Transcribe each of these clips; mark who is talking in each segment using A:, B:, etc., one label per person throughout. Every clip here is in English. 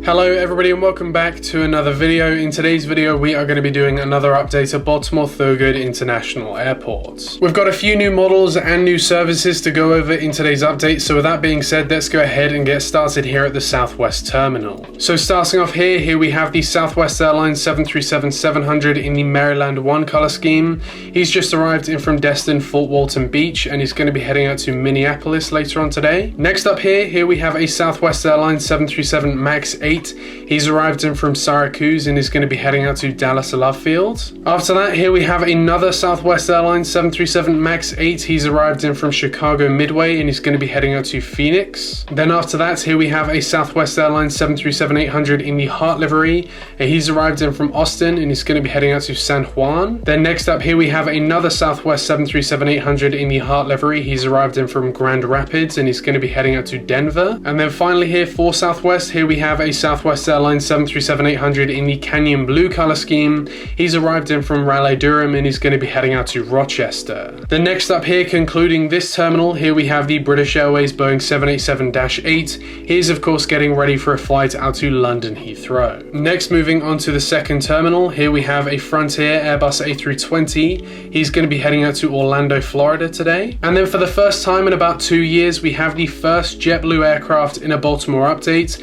A: Hello everybody and welcome back to another video. In today's video we are going to be doing another update of Baltimore Thurgood International Airport. We've got a few new models and new services to go over in today's update, so with that being said, let's go ahead and get started here at the Southwest Terminal. So starting off here we have the Southwest Airlines 737-700 in the Maryland 1 color scheme. He's just arrived in from Destin, Fort Walton Beach, and he's going to be heading out to Minneapolis later on today. Next up here we have a Southwest Airlines 737 MAX 8. He's arrived in from Syracuse and is going to be heading out to Dallas Love Field. After that, here we have another Southwest Airlines 737 MAX 8. He's arrived in from Chicago Midway and he's going to be heading out to Phoenix. Then after that, here we have a Southwest Airlines 737-800 in the Heart livery. He's arrived in from Austin and he's going to be heading out to San Juan. Then next up here we have another Southwest 737-800 in the Heart livery. He's arrived in from Grand Rapids and he's going to be heading out to Denver. And then finally here for Southwest, here we have a Southwest Airlines 737-800 in the Canyon Blue color scheme. He's arrived in from Raleigh-Durham and he's going to be heading out to Rochester. Then next up here, concluding this terminal, here we have the British Airways Boeing 787-8. He's of course getting ready for a flight out to London Heathrow. Next, moving on to the second terminal, here we have a Frontier Airbus A320. He's going to be heading out to Orlando, Florida today. And then for the first time in about 2 years, we have the first JetBlue aircraft in a Baltimore update.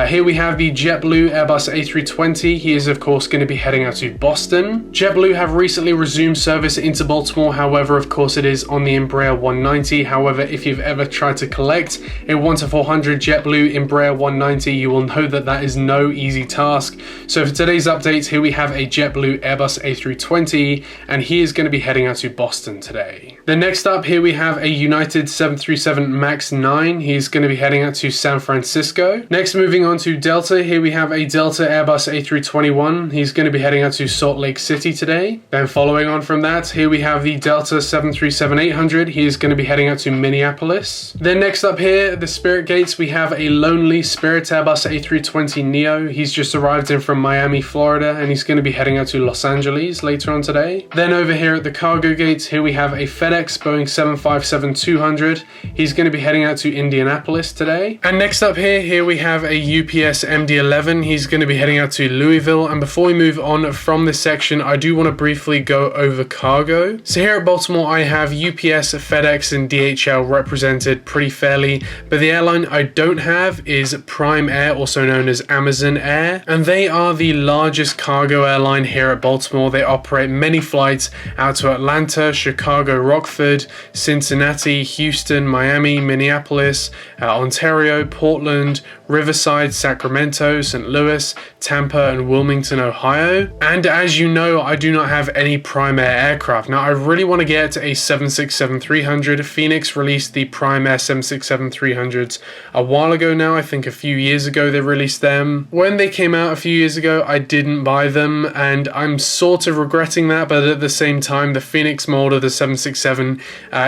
A: Here we have the JetBlue Airbus A320. He is of course going to be heading out to Boston. JetBlue have recently resumed service into Baltimore, however of course it is on the Embraer 190. However, if you've ever tried to collect a 1-400 JetBlue Embraer 190, you will know that that is no easy task. So for today's update, here we have a JetBlue Airbus A320 and he is going to be heading out to Boston today. Then next up here we have a United 737 MAX 9. He's going to be heading out to San Francisco. Next, moving on to Delta, here we have a Delta Airbus A321. He's going to be heading out to Salt Lake City today. Then following on from that, here we have the Delta 737-800. He is going to be heading out to Minneapolis. Then next up here, the Spirit gates, we have a lonely Spirit Airbus A320neo. He's just arrived in from Miami, Florida, and he's going to be heading out to Los Angeles later on today. Then over here at the cargo gates, here we have a FedEx Boeing 757-200. He's going to be heading out to Indianapolis today. And next up here we have a UPS MD-11. He's going to be heading out to Louisville. And before we move on from this section, I do want to briefly go over cargo. So here at Baltimore, I have UPS, FedEx, and DHL represented pretty fairly, but the airline I don't have is Prime Air, also known as Amazon Air, and they are the largest cargo airline here at Baltimore. They operate many flights out to Atlanta, Chicago, Rockford, Cincinnati, Houston, Miami, Minneapolis, Ontario, Portland, Riverside, Sacramento, St. Louis, Tampa, and Wilmington, Ohio. And as you know, I do not have any Prime Air aircraft. Now, I really want to get a 767-300. Phoenix released the Prime Air 767-300s a while ago now. I think a few years ago they released them. When they came out a few years ago, I didn't buy them, and I'm sort of regretting that, but at the same time, the Phoenix mold of the 767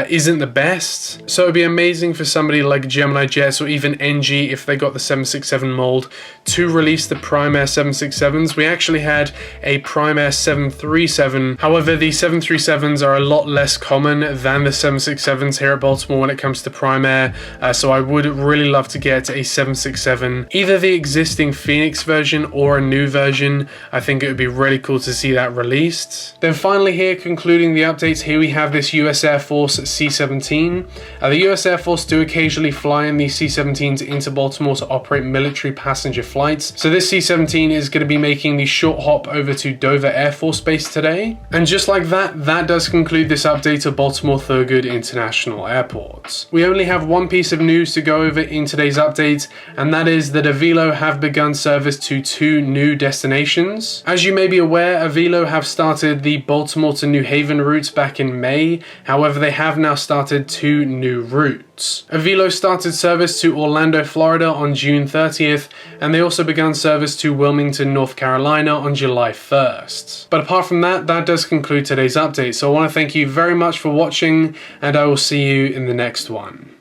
A: isn't the best. So it'd be amazing for somebody like Gemini Jets or even NG, if they got the 767 mold, to release the Prime Air 767s. We actually had a Prime Air 737. However, the 737s are a lot less common than the 767s here at Baltimore when it comes to Prime Air. So I would really love to get a 767, either the existing Phoenix version or a new version. I think it would be really cool to see that released. Then finally here, concluding the updates, here we have this US Air Force C-17. The US Air Force do occasionally fly in these C-17s into Baltimore to operate military passenger flights. So this C-17 is going to be making the short hop over to Dover Air Force Base today. And just like that, that does conclude this update of Baltimore Thurgood International Airport. We only have one piece of news to go over in today's update, and that is that Avelo have begun service to 2 new destinations. As you may be aware, Avelo have started the Baltimore to New Haven route back in May. However, they have now started 2 new routes. Avelo started service to Orlando, Florida on June 30th, and they also began service to Wilmington, North Carolina on July 1st. But apart from that, that does conclude today's update. So I want to thank you very much for watching, and I will see you in the next one.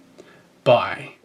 A: Bye.